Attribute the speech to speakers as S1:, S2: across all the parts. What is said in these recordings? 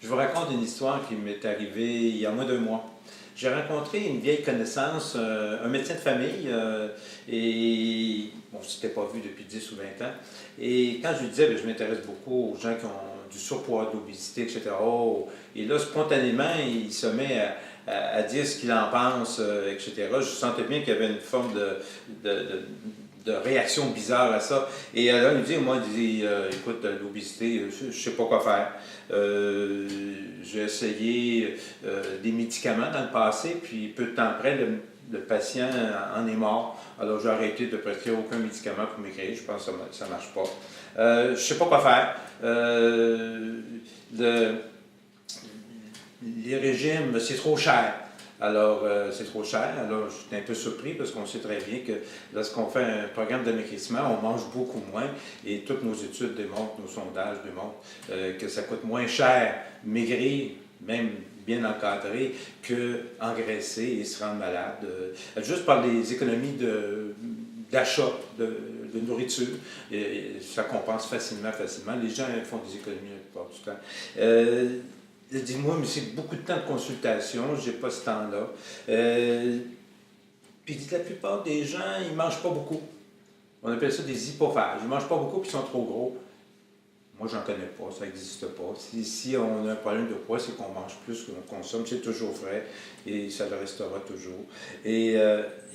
S1: Je vous raconte une histoire qui m'est arrivée il y a moins d'1 mois. J'ai rencontré une vieille connaissance, un médecin de famille, et bon, on ne s'était pas vu depuis 10 ou 20 ans. Et quand je lui disais, bien, je m'intéresse beaucoup aux gens qui ont du surpoids, de l'obésité, etc. Oh, et là, spontanément, il se met à dire ce qu'il en pense, etc. Je sentais bien qu'il y avait une forme de, de- de réaction bizarre à ça. Et alors, il me dit, moi, il dit, écoute, l'obésité, je ne sais pas quoi faire. J'ai essayé des médicaments dans le passé, puis peu de temps après, le patient en est mort. Alors, j'ai arrêté de prescrire aucun médicament pour maigrir. Je pense que ça ne marche pas. Je ne sais pas quoi faire. Le, les régimes, c'est trop cher. Alors, c'est trop cher. Alors, je suis un peu surpris parce qu'on sait très bien que lorsqu'on fait un programme d'amaigrissement, on mange beaucoup moins. Et toutes nos études démontrent, nos sondages démontrent que ça coûte moins cher maigrir, même bien encadré, qu'engraisser et se rendre malade. Juste par les économies d'achat de nourriture, ça compense facilement. Les gens font des économies la plupart du temps. Dis-moi, mais c'est beaucoup de temps de consultation, j'ai pas ce temps-là. Puis la plupart des gens, ils mangent pas beaucoup. On appelle ça des hypophages. Ils mangent pas beaucoup puis ils sont trop gros. Moi, j'en connais pas, ça n'existe pas. Si on a un problème de poids, c'est qu'on mange plus qu'on consomme, c'est toujours vrai et ça le restera toujours. Et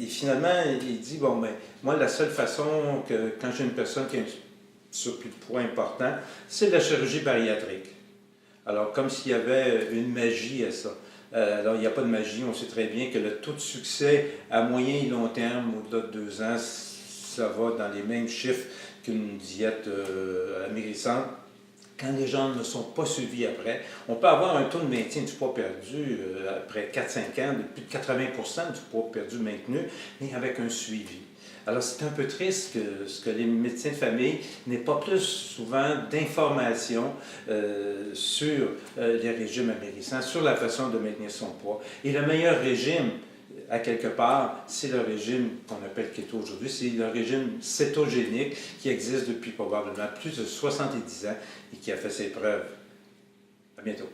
S1: finalement, il dit, bon, ben, moi, la seule façon que, quand j'ai une personne qui a un surplus de poids important, c'est la chirurgie bariatrique. Alors, comme s'il y avait une magie à ça. Alors, il n'y a pas de magie. On sait très bien que le taux de succès à moyen et long terme, au-delà de 2 ans, ça va dans les mêmes chiffres qu'une diète amaigrissante. Quand les gens ne sont pas suivis après, on peut avoir un taux de maintien du poids perdu après 4-5 ans, de plus de 80% du poids perdu maintenu, mais avec un suivi. Alors, c'est un peu triste que ce que les médecins de famille n'aient pas plus souvent d'informations sur les régimes amaigrissants, sur la façon de maintenir son poids. Et le meilleur régime, à quelque part, c'est le régime qu'on appelle keto aujourd'hui, c'est le régime cétogénique qui existe depuis probablement plus de 70 ans et qui a fait ses preuves. À bientôt.